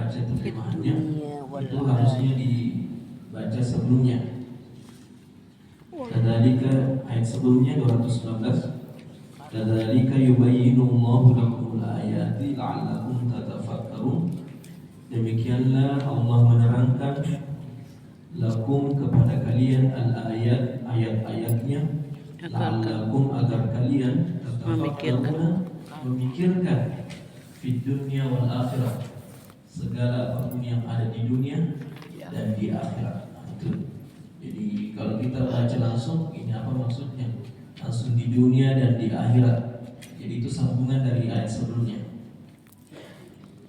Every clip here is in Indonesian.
baca terjemahannya itu harusnya dibaca sebelumnya. Kadzalika ayat sebelumnya 219. Kadzalika yubayyinullahu lakumul ayati la'allakum tatafakkarun. Demikianlah Allah menerangkan lakum kepada kalian al-ayat, ayat-ayatnya, la'allakum agar kalian memikirkan fid dunya wal akhirah, segala apapun yang ada di dunia dan di akhirat. Itu. Jadi kalau kita baca langsung, ini apa maksudnya? Langsung di dunia dan di akhirat. Jadi itu sambungan dari ayat sebelumnya.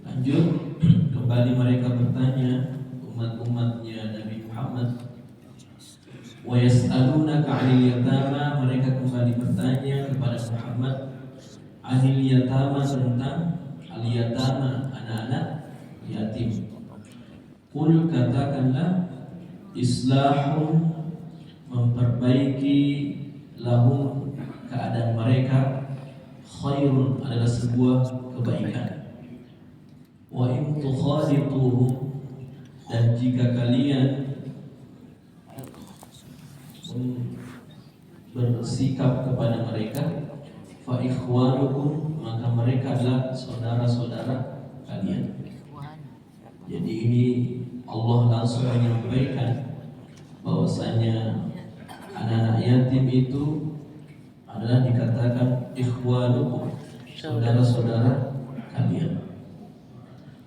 Lanjut, kembali mereka bertanya, umat-umatnya Nabi Muhammad, wa yas'alunaka 'anil yatama, mereka kembali bertanya kepada Muhammad 'anil yatama, tentang al-yatama, anak-anak yatim. Qul, katakanlah, islahun, memperbaiki, lahum, keadaan mereka, khairun, adalah sebuah kebaikan. Wa in tukhadituhum, dan jika kalian bersikap kepada mereka, fa ikhwanukum, maka mereka adalah saudara-saudara kalian. Jadi ini Allah langsung menyampaikan bahwasanya anak-anak yatim itu adalah dikatakan ikhwanukum, saudara-saudara kalian.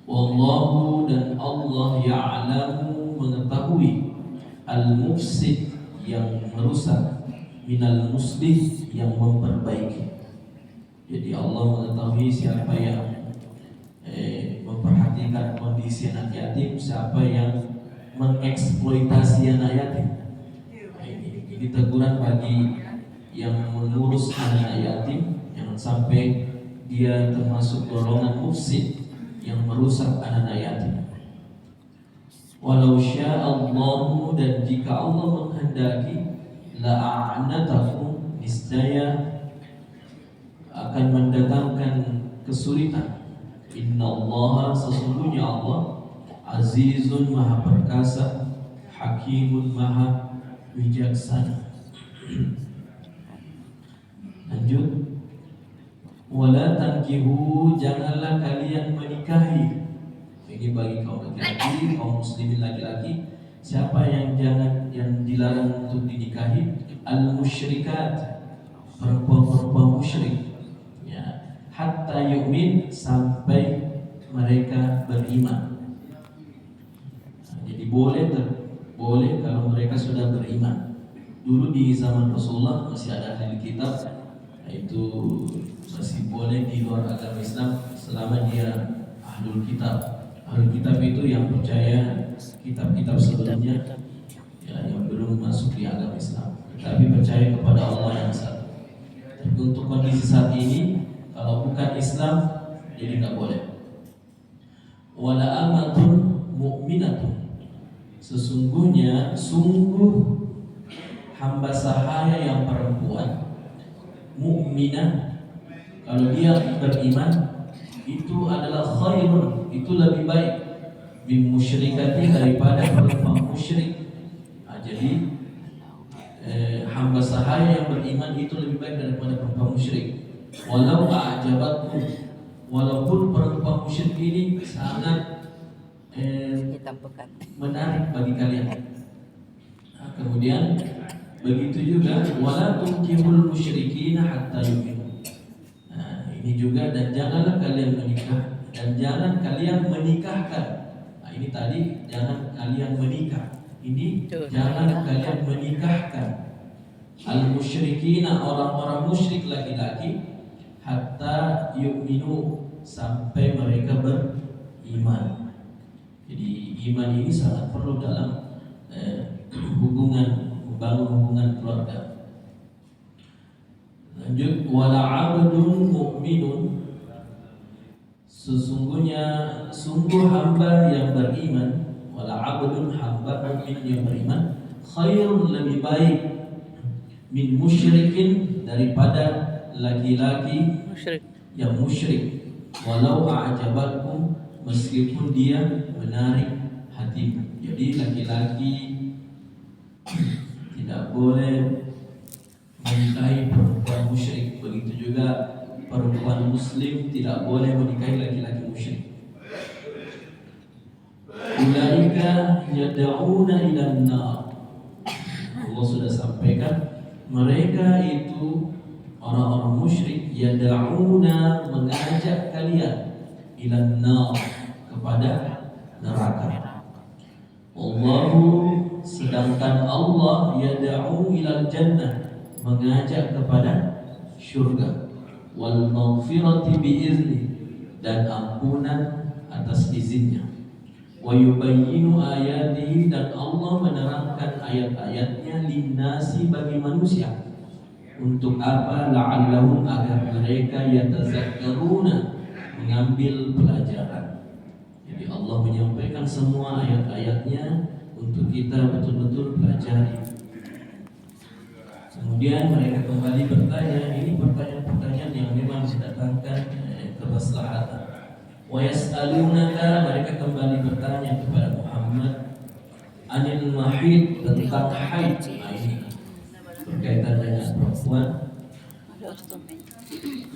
Wallahu, dan Allah ya'lamu, mengetahui, al-mufsid, yang merusak, minal muslih, yang memperbaiki. Jadi Allah mengetahui siapa yang memperhatikan kondisi anak yatim, siapa yang mengeksploitasi anak yatim. Ini teguran bagi yang mengurus anak yatim, jangan sampai dia termasuk golongan mufsid yang merusak anak yatim. Walau sya'allahu, dan jika Allah menghendaki, la'anatakum, niscaya akan mendatangkan kesulitan. Innallaha, sesungguhnya Allah, azizun, maha perkasa, hakimun, maha bijaksana. Lanjut, wala tankihu, janganlah kalian menikahi. Ini bagi kaum laki-laki, kaum muslimin laki-laki, siapa yang dilarang untuk dinikahi? Al-musyrikat, perempuan-perempuan musyrik, ya, hatta yu'min, sampai mereka beriman. Jadi boleh kalau mereka sudah beriman. Dulu di zaman Rasulullah masih ada ahli kitab, itu masih boleh di luar agama Islam selama dia ahlul kitab. Ahlul kitab itu yang percaya kitab-kitab sebelumnya, ya, yang belum masuk di agama Islam, tapi percaya kepada Allah yang satu. Tapi untuk kondisi saat ini, kalau bukan Islam, jadi nggak boleh. Wala amatun mu'minatun, sungguh hamba sahaya yang perempuan, mu'minah, kalau dia beriman, itu adalah khairun, itu lebih baik, bin musyrikati, daripada perempuan musyrik. Nah, jadi hamba sahaya yang beriman itu lebih baik daripada perempuan musyrik. Walau a'jabatkum, walaupun perempuan musyrik ini sangat menarik bagi kalian. Nah, kemudian begitu juga wala tunkihul musyrikina hatta yu'minu. Nah, ini juga, dan janganlah kalian menikah, dan jangan kalian menikahkan. Nah, ini tadi jangan kalian menikah, ini jangan kalian menikahkan al-musyrikina, orang-orang musyrik laki-laki, hatta yu'minu, sampai mereka beriman. Jadi iman ini sangat perlu dalam membangun hubungan keluarga. Lanjut, wala 'abdun mu'minun, sungguh hamba yang beriman, wala 'abdun, hamba mukmin yang beriman, khairun, lebih baik, min musyrikin, daripada laki-laki yang musyrik, walau a'jabatkum, meskipun dia menarik hatimu. Jadi laki-laki tidak boleh menikahi perempuan musyrik. Begitu juga perempuan muslim tidak boleh menikahi laki-laki musyrik. Ulaika yad'una ilan nar. Allah sudah sampaikan mereka itu orang-orang musyrik yad'una mengajak kalian ilan nar kepada neraka. Allahu sedangkan Allah yad'u ilal jannah mengajak kepada syurga wal maghfirati biizni dan ampunan atas izinnya wa yubayyinu ayatihi dan Allah menerangkan ayat-ayatnya linnasi bagi manusia untuk apa la'allahum agar mereka yatazakkaruna mengambil pelajaran. Jadi Allah menyampaikan semua ayat-ayatnya untuk kita betul-betul pelajari. Kemudian mereka kembali bertanya, ini pertanyaan-pertanyaan yang memang mendatangkan kemaslahatan. Wa yas'alunaka, mereka kembali bertanya kepada Muhammad anil mahid, tentang haid. Nah, ini berkaitan dengan perempuan.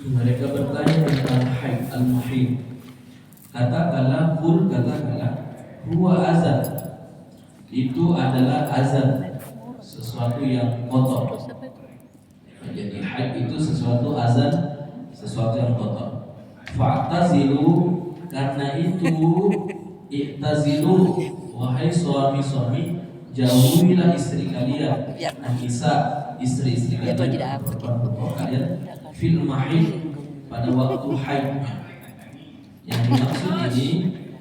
Mereka bertanya tentang haid, al-mahid. Katakanlah huwa azan. Itu adalah azan, sesuatu yang kotor. Jadi haid itu sesuatu azan, sesuatu yang kotor. Fa'tazilu, karena itu i'tazilu, wahai suami-suami, jauhilah istri kalian, Anisa, istri-istri kalian, perempuan kalian, fil mahid, pada waktu haidnya. Yang dimaksud ini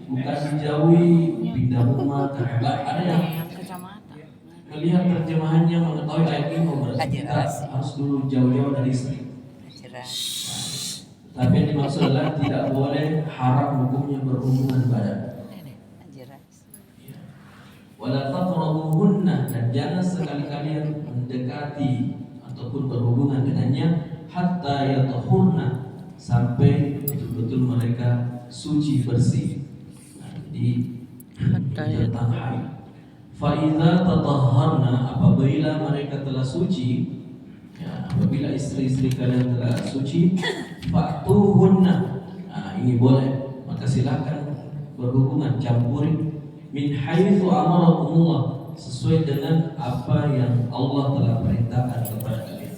bukan dijauhi, pindah rumah, terhebat. Ada yang melihat terjemahannya mengetahui ayat ini berarti kita harus dulu jauh-jauh dari istri. Tapi yang dimaksud adalah tidak boleh haram hukumnya berhubungan badan. Wala taqrabuhunna, dan jangan sekali-kali mendekati ataupun berhubungan dengannya hatta yatahurna, sampai betul-betul mereka suci bersih. Nah, jadi tentang haid. Fa idza tatahharna, apabila mereka telah suci, ya, apabila istri-istri kalian telah suci, fa'tuhunna, nah, ini boleh, maka silakan berhubungan, campuri min haitsu amarakumullah, sesuai dengan apa yang Allah telah perintahkan kepada kalian.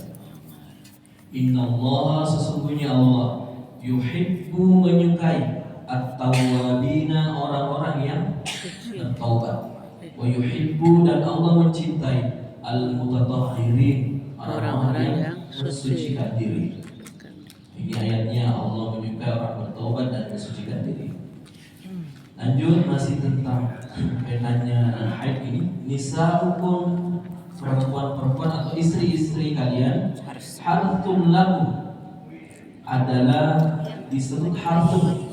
Innallaha, sesungguhnya Allah, yuhibbu, menyukai, at-tawwabina, orang-orang yang bertaubat, wa yuhibbu, dan Allah mencintai, al-mutatahhirin, orang-orang yang mensucikan diri. Ini ayatnya, Allah menyukai orang bertaubat dan mensucikan diri. Lanjut, masih tentang kaitannya haid ini. Nisa'ukum, perempuan-perempuan atau istri-istri kalian, harthun lakum, adalah disebut harthun.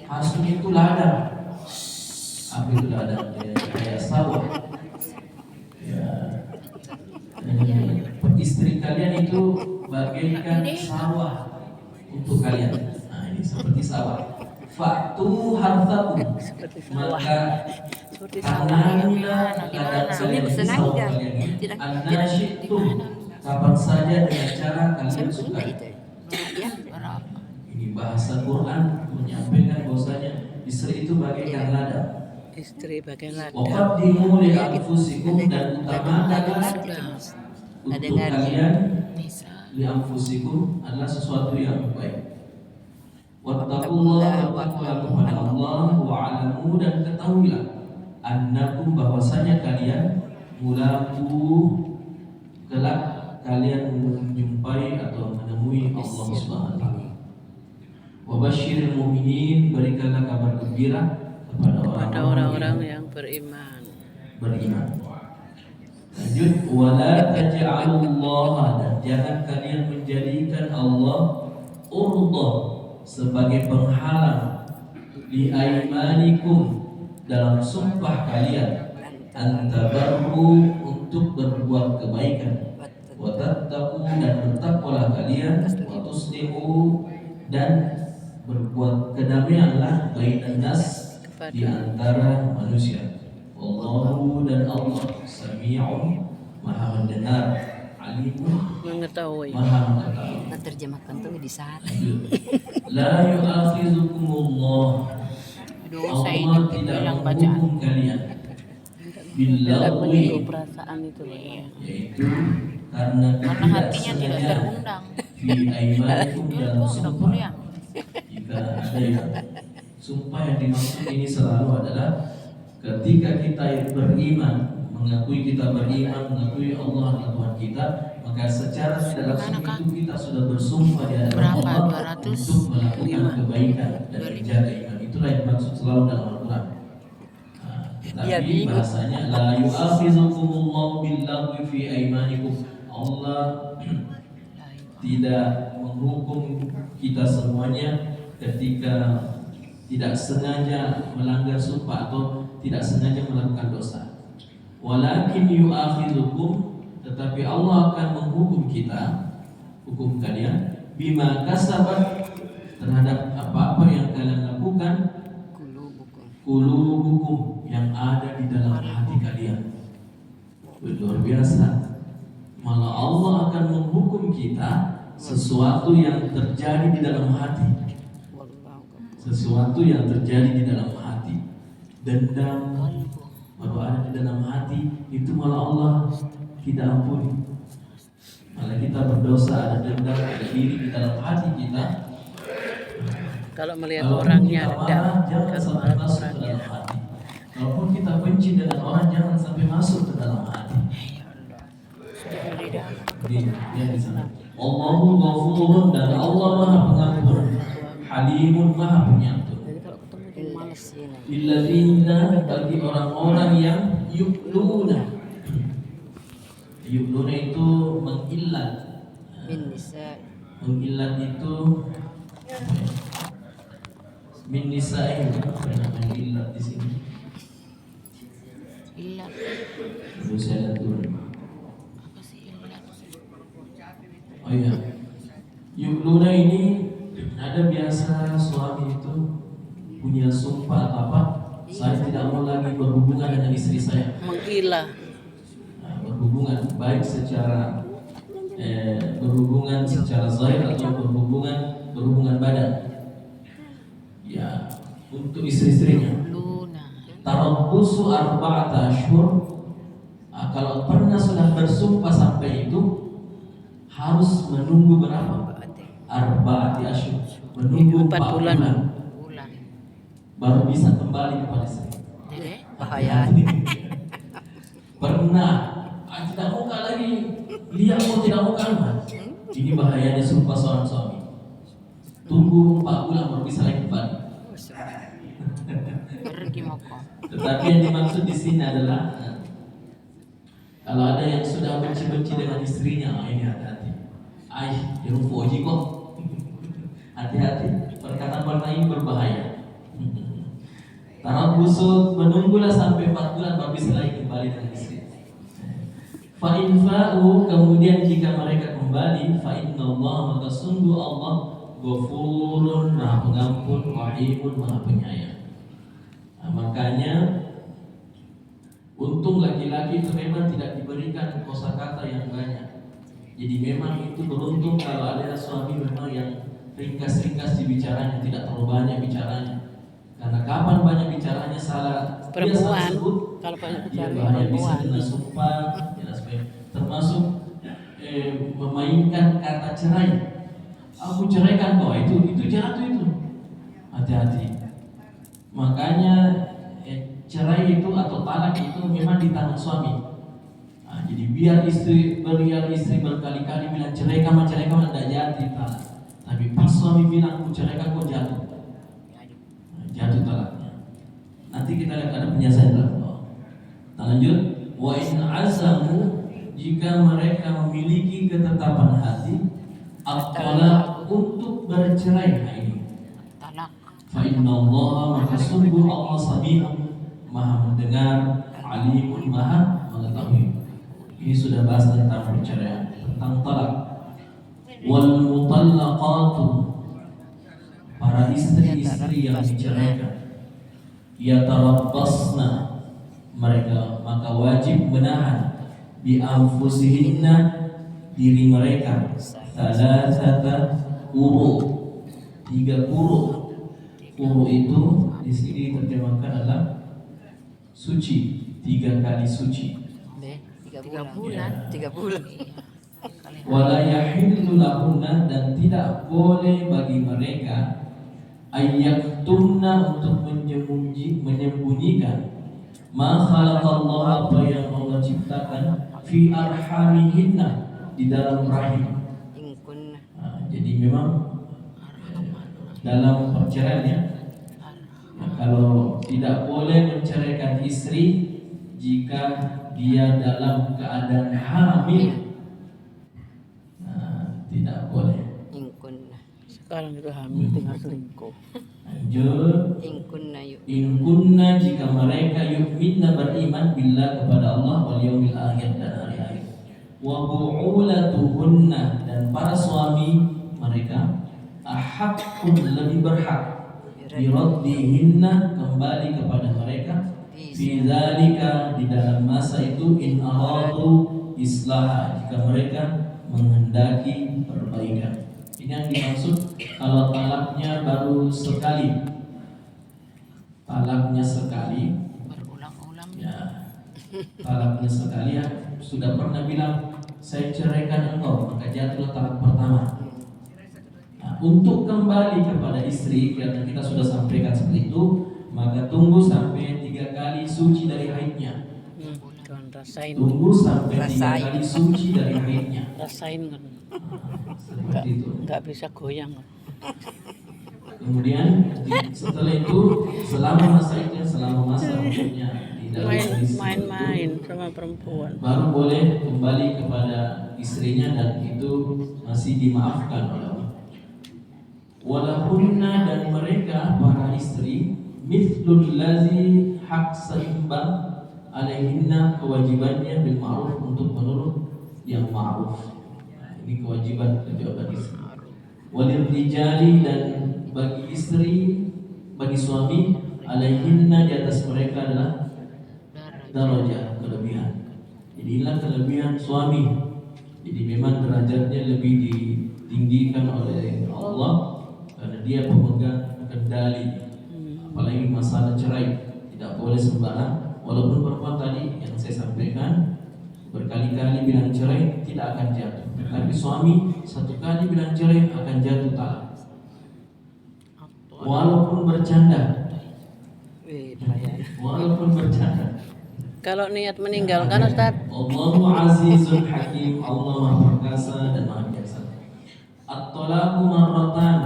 Harthun itu ladang. Apa itu ladang? Kayak sawah. Ya. Istri kalian itu bagaikan sawah untuk kalian. Nah, ini seperti sawah. Faktu hartakum, maka tanamlah ladang kalian di sawah kalian ini, anasyitum, kapan saja dengan cara kalian suka. Ini bahasa Quran menyampaikan bahwasanya istri itu bagaikan ladang. Istri bagian ladang. Waqaddimu li anfusikum, dan utamakanlah untuk kalian li anfusikum adalah sesuatu yang baik. Wattaqullaha, bertakwalah kepada Allah, wa'alamu, dan ketahuilah annakum, bahwasanya kalian mulaku, kelak kalian menjumpai atau menemui Allah Subhanahu wa taala. Wa basyiril mu'minin, berikanlah kabar gembira kepada orang-orang yang beriman. Lanjut, wala taj'alullaha, dan jangan kalian menjadikan Allah urdah, sebagai penghalang, li aimanikum, dalam sumpah kalian, antabarru, untuk berbuat kebaikan, wa tattaqu, dan bertakwalah kalian, wa tuslihu, dan berbuat kedamaianlah bainan nas, di antara manusia. Wallahu dan Allah Sami'un Maha mendengar, Alimun Mengetahui. Maha mengetahui. Kita terjemahkan tuh di sana. La yu'akhidhukumullah, Dosa ini Allah tidak bilang bacaan. menghukum kalian Tidak billahu, menyinggung perasaan itu. yaitu karena Karena hatinya tidak terundang. fi aimanikum Dia dalam tuh udah sumpah. kuliah. Jika ada yang sumpah yang dimaksud ini selalu adalah ketika kita beriman, mengakui kita beriman, mengakui Allah adalah Tuhan kita, maka secara tidak langsung Gimana, Kak? itu kita sudah bersumpah di hadapan Berapa? Allah 200? untuk melakukan kebaikan dan menjaga iman. Itulah yang dimaksud selalu dalam Al-Quran. Iya, Tapi bingung. bahasanya la yu'akhidhukumullahu billaghwi fi aimanikum. Allah tidak menghukum kita semuanya ketika tidak sengaja melanggar sumpah atau tidak sengaja melakukan dosa. Walakin yu'akhidhukum, tetapi Allah akan menghukum kita, hukum kalian bima kasabat, terhadap apa-apa yang kalian lakukan, qulubukum, yang ada di dalam hati kalian. Luar biasa. Malah Allah akan menghukum kita sesuatu yang terjadi di dalam hati. Sesuatu yang terjadi di dalam hati. Dendam baru ada di dalam hati, itu malah Allah tidak ampuni. Malah kita berdosa, ada dendam, ada iri di dalam hati kita. Kalau melihat Kalaupun orangnya kita dendam, marah, jangan kalau sampai melihat masuk ke orangnya. dalam hati. Kalaupun kita benci dengan orang, jangan sampai masuk ke dalam hati. Dia di sana. Allahu ghafurun, dan Allah Maha Pengampun, Halimun, Maha Penyantun. Jadi kalau ketemu dia Males ini. Illadzina, bagi orang-orang yang yu'luna. Yu'luna itu mengillat. Min nisa. Mengillat itu min nisa'in. Apa yang mengillat di sini? Ilat. Dulu saya lihat dulu. Apa sih ilat? Oh iya, yu'luna ini ada biasa suami itu punya sumpah atau apa, saya tidak mau lagi berhubungan dengan istri saya. mengilah. Nah, berhubungan baik secara berhubungan secara zahir atau berhubungan badan. Ya, untuk istri-istrinya. Luna. Tarabbusu arba'ata ashhur. Kalau pernah sudah bersumpah sampai itu harus menunggu berapa? Arba'ati ashhur. Menunggu 4 bulan Bulan. baru bisa kembali kepada istri. Dede. Bahaya. Pernah tidak mau lagi, dia mau tidak mau kan? Ini bahayanya sumpah seorang suami. Tunggu 4 bulan baru bisa lagi kembali. Pergi moko. Tetapi yang dimaksud di sini adalah kalau ada yang sudah benci-benci dengan istrinya, ini hati-hati. Jangan foji kok. Hati-hati, perkataan-perkataan ini berbahaya. Tarabbusu, menunggulah sampai 4 bulan baru bisa lagi kembali dengan istri. Fa in fa'u, kemudian jika mereka kembali, fa innallaha, maka sungguh Allah Ghafurun, Maha Pengampun, Rahimun, Maha Penyayang. Nah, makanya untung laki-laki itu memang tidak diberikan kosakata yang banyak. Jadi memang itu beruntung kalau ada suami memang yang ringkas-ringkas dibicaranya, tidak terlalu banyak bicaranya. Karena kapan banyak bicaranya salah Perempuan. sebut, Kalau banyak dia bicara bahaya bisa perempuan. kena sumpah, termasuk memainkan kata cerai. Aku ceraikan kau, itu jatuh itu. Hati-hati. Makanya cerai itu atau talak itu memang di tangan suami. Nah, jadi biar istri berkali-kali bilang cerai kamu tidak jadi talak. Tapi pas suami bilang aku ceraikan kau jatuh. Jatuh talaknya. Nanti kita lihat ada penjelasan dalam. Nah, lanjut. Wa in azamu, jika mereka memiliki ketetapan hati at-talaq, untuk bercerai. Nah, ini. Talak. Fa innallaha, maka sungguh Allah Sami'un, Maha mendengar, Alimun, Maha mengetahui. Ini sudah bahas tentang perceraian, tentang talak. Wal mutallaqatu, para istri-istri yang diceraikan. yatarabbasna, mereka maka wajib menahan bi anfusihinna, diri mereka, salasata quru, 3 quru. Quru itu di sini terjemahkan adalah suci, 3 kali suci. 3 bulan. 3 bulan. Wala yahillu lahunna, dan tidak boleh bagi mereka ayyaktumna, untuk menyembunyikan ma khalaqallahu, apa yang Allah ciptakan, fi arhamihinna, di dalam rahim. Jadi memang dalam perceraian ya, kalau tidak boleh menceraikan istri jika dia dalam keadaan hamil, tidak boleh. Sekarang itu hamil tinggal selingkuh. Lanjut. In kunna, jika mereka yu'minna, beriman billah, kepada Allah, wal yaumil akhir, dan hari akhir. Wa bu'ulatuhunna, dan para suami mereka, ahaqqun, lebih berhak, biraddihinna, kembali kepada mereka, fi dzalika, di dalam masa itu, in aradu islah, jika mereka menghendaki perbaikan. Ini yang dimaksud kalau talaknya baru sekali, talaknya sekali, berulang-ulang ya, talaknya sekali ya, sudah pernah bilang saya ceraikan engkau, maka jatuhlah talak pertama. Nah, untuk kembali kepada istri, karena kita sudah sampaikan seperti itu, maka tunggu sampai 3 kali suci dari haidnya. Tuhan rasain. Tunggu sampai 3 kali suci dari haidnya. Rasain kan. Seperti itu. Enggak bisa goyang. Kemudian setelah itu, selama masa itu, selama masa maksudnya di dalam Main-main sama perempuan. baru boleh kembali kepada istrinya, dan itu masih dimaafkan oleh Allah. Walahunna, dan mereka para istri, mithlul lazi, hak seimbang, alaihinna, kewajibannya, bil ma'ruf, untuk menurut yang ma'ruf. Ini kewajiban kedua bagi istri. Walil rijali, dan bagi istri, bagi suami, alaihinna, di atas mereka adalah darajah, kelebihan. Jadi inilah kelebihan suami. Jadi memang derajatnya lebih ditinggikan oleh Allah, karena dia pemegang kendali. Apalagi masalah cerai, tidak boleh sembarang. Walaupun perempuan tadi yang saya sampaikan berkali-kali bilang cerai tidak akan jatuh, tapi suami 1 kali bilang cerai akan jatuh talak, walaupun bercanda. Walaupun bercanda. Kalau niat meninggalkan, Ustaz, Allahu azizun hakim, Allah maha perkasa dan maha bijaksana. At-talaqu marratan,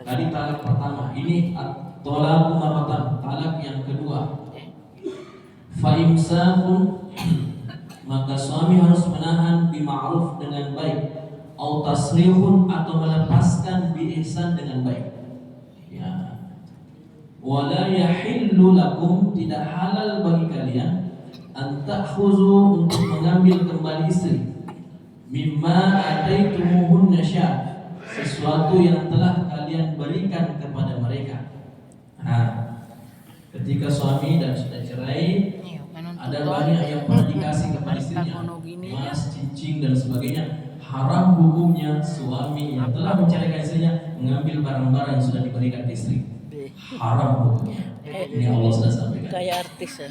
tadi talak pertama, ini at-talaqu marratan, talak yang kedua. Fa imsakun, maka suami harus menahan bima'ruf, dengan baik, au tasrihun, atau melepaskan bi ihsan, dengan baik. Ya. Wala yahillu lakum, tidak halal bagi kalian, an ta'khuzu, untuk mengambil kembali istri, mimma ataitumuhunna syah, sesuatu yang telah kalian berikan kepada mereka. Nah, ketika suami dan sudah cerai, ada banyak yang pernah dikasih kepada istrinya, emas, cincin, dan sebagainya. Haram hukumnya suami yang telah menceraikan istrinya mengambil barang-barang yang sudah diberikan ke istri. Haram hukumnya. Ini Allah sudah sampaikan. kayak artis ya.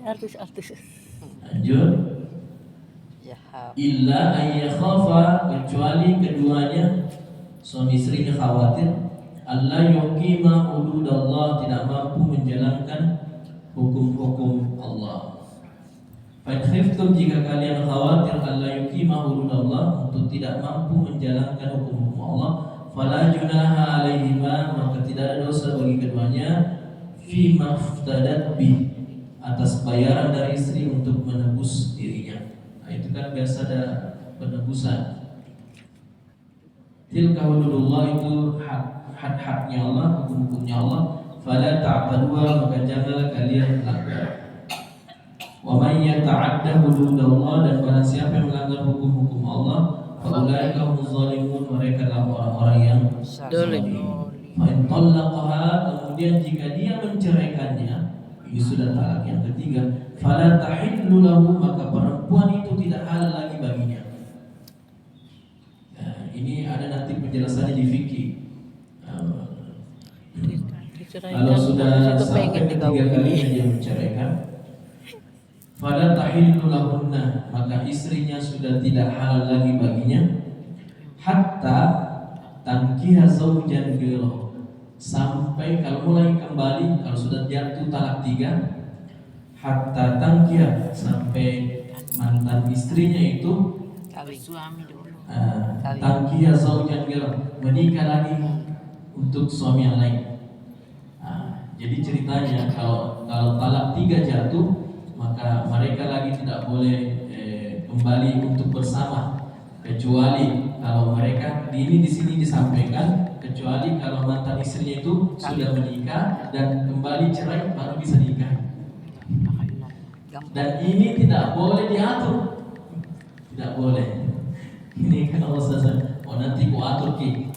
Artis-artis. Lanjut. Illa ayyakhafa, kecuali keduanya, suami istrinya khawatir, Allah yuqima hududallah, tidak mampu menjalankan hukum-hukum Allah. Fa khiftum, jika kalian khawatir Allah yuqima hududallah, untuk tidak mampu menjalankan hukum-hukum Allah, fala junaha alaihima, maka tidak ada dosa bagi keduanya, fi maftadat bi, atas bayaran dari istri untuk menebus dirinya. Nah, itu kan biasa ada penebusan. Tilka hududullah, itu hak-haknya Allah, hukum-hukumnya Allah. Fala ta'taduha, maka janganlah kalian melanggar. Wa man yata'adda hududallah, dan barang siapa yang melanggar hukum-hukum Allah, fa ulaika humuz zalimun, mereka adalah orang-orang yang zalim. Fa in talaqaha, kemudian jika dia menceraikannya, ini sudah talak yang ketiga, fala tahillu lahu, maka perempuan itu tidak halal lagi baginya. Nah, ini ada nanti penjelasannya di fikih. Kalau sudah sampai ketiga kalinya dia menceraikan, fala tahillu lahunna, maka istrinya sudah tidak halal lagi baginya, hatta tankiha zaujan ghairuhu, sampai kalau mulai kembali, kalau sudah jatuh talak 3, hatta tankiha, sampai mantan istrinya itu suami dulu. Tankiha zaujan ghairuhu, menikah lagi untuk suami yang lain. Jadi ceritanya kalau talak 3 jatuh, maka mereka lagi tidak boleh kembali untuk bersama, kecuali kalau mereka di sini disampaikan, kecuali kalau mantan istrinya itu sudah menikah dan kembali cerai baru bisa nikah. Dan ini tidak boleh diatur, tidak boleh. Ini kan Allah SWT, oh nanti ku atur ki,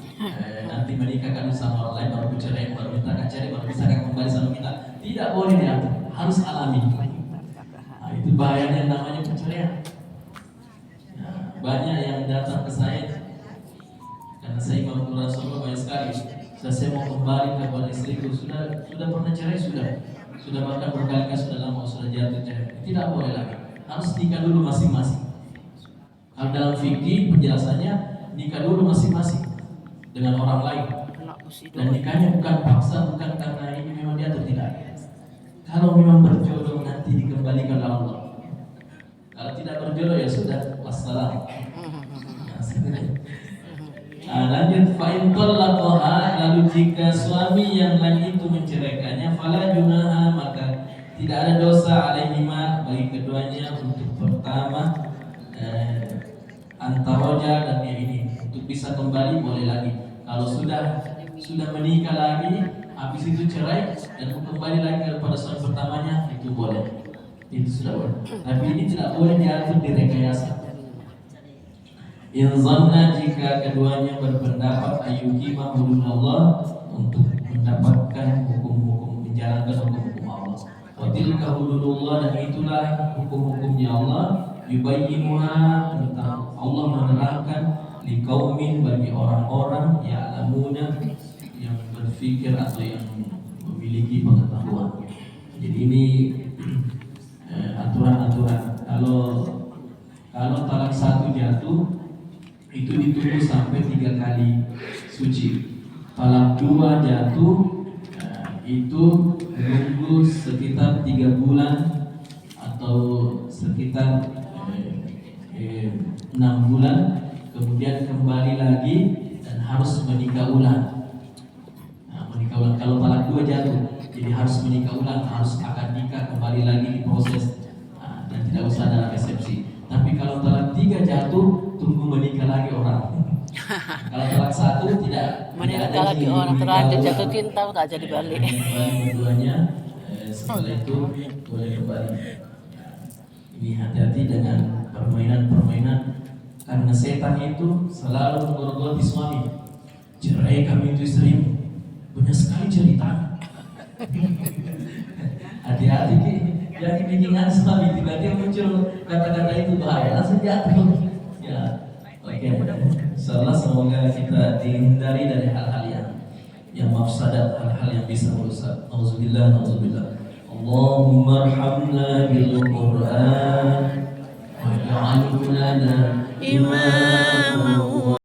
nanti menikahkan sama orang lain baru ku cerai, baru minta cerai, baru bisa kembali sama kita. Tidak boleh diatur, harus alami. Nah, itu bahayanya namanya perceraian. Nah, banyak yang datang ke saya karena saya Imam Quran Solo banyak sekali. Saya mau kembali kepada istriku, sudah pernah cerai, sudah bahkan berkali-kali, sudah lama, sudah jatuh cerai. Tidak boleh lagi, harus nikah dulu masing-masing. Kalau dalam fikih penjelasannya, nikah dulu masing-masing dengan orang lain. Dan nikahnya bukan paksa, bukan karena ini memang diatur, tidak. Kalau memang berjodoh nanti dikembalikan oleh Allah. Kalau tidak berjodoh ya sudah, wassalam. Lanjut, fa in talaqaha, lalu jika suami yang lain itu menceraikannya, fala junaha, maka tidak ada dosa alaihima, bagi keduanya, untuk pertama antaroja dan dia ini untuk bisa kembali boleh lagi. Kalau sudah menikah lagi, habis itu cerai dan kembali lagi kepada suami pertamanya, itu boleh, itu sudah boleh. Tapi ini tidak boleh diatur direkayasa. In zanna, jika keduanya berpendapat ayyukima hududallah, untuk mendapatkan hukum-hukum, menjalankan hukum-hukum Allah. Wa tilka hududullah, dan itulah hukum-hukumnya Allah. Yubayyinuha, tentang Allah menerangkan, liqaumin, bagi orang-orang ya'lamuna, yang berfikir atau yang memiliki pengetahuan. Jadi ini aturan-aturan. Kalau talak 1 jatuh, itu ditunggu sampai 3 kali suci. Talak 2 jatuh, itu menunggu sekitar 3 bulan atau sekitar 6 bulan, kemudian kembali lagi dan harus menikah ulang. Menikah ulang. Kalau talak 2 jatuh, jadi harus menikah ulang, harus akad nikah, kembali lagi diproses, dan tidak usah ada resepsi. Tapi kalau talak 3 jatuh, tunggu menikah lagi orang. Kalau talak 1 tidak menikah lagi orang, terlanjur jatuh cinta tak jadi balik. Keduanya setelah itu boleh kembali. Ini hati-hati dengan permainan-permainan, karena setan itu selalu menggerogoti suami. Cerai kami itu istrimu, banyak sekali cerita. Hati-hati ki, jadi bikinan suami tiba-tiba muncul kata-kata itu bahaya, langsung jatuh. Ya, oke. Insyaallah semoga kita dihindari dari hal-hal yang mafsadat, hal-hal yang bisa merusak. Auzubillah, auzubillah. Allahumma arhamna bil Qur'an waj'alhu lana imama